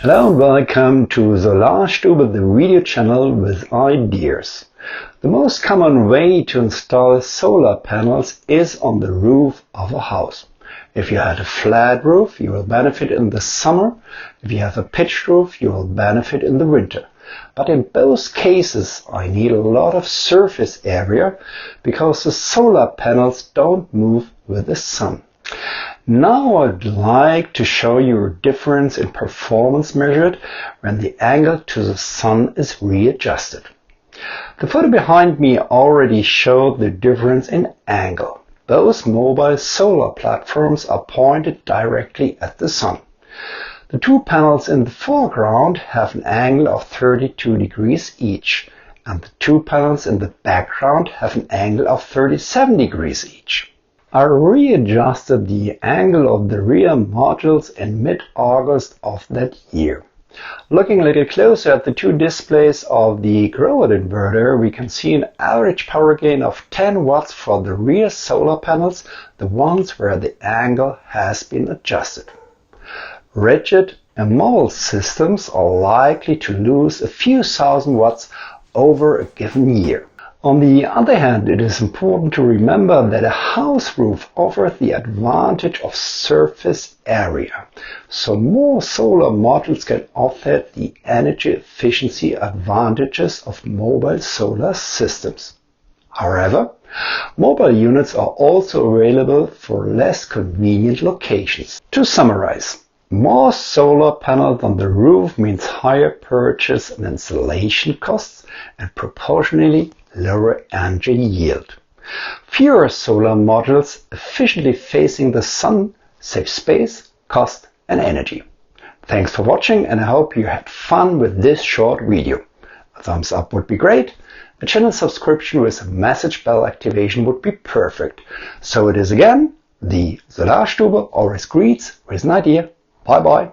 Hello and welcome to Solarstube, the video channel with ideas. The most common way to install solar panels is on the roof of a house. If you had a flat roof, you will benefit in the summer. If you have a pitched roof, you will benefit in the winter. But in both cases, I need a lot of surface area because the solar panels don't move with the sun. Now I'd like to show you a difference in performance measured when the angle to the sun is readjusted. The photo behind me already showed the difference in angle. Both mobile solar platforms are pointed directly at the sun. The two panels in the foreground have an angle of 32 degrees each, and the two panels in the background have an angle of 37 degrees each. I readjusted the angle of the rear modules in mid-August of that year. Looking a little closer at the two displays of the grow-out inverter, we can see an average power gain of 10 watts for the rear solar panels, the ones where the angle has been adjusted. Rigid and mobile systems are likely to lose a few thousand watts over a given year. On the other hand, it is important to remember that a house roof offers the advantage of surface area, so more solar modules can offset the energy efficiency advantages of mobile solar systems. However, mobile units are also available for less convenient locations. To summarize, more solar panels on the roof means higher purchase and installation costs and proportionally lower energy yield. Fewer solar modules efficiently facing the sun save space, cost and energy. Thanks for watching, and I hope you had fun with this short video. A thumbs up would be great. A channel subscription with a message bell activation would be perfect. So it is again, the Solarstube always greets with an idea. Bye bye.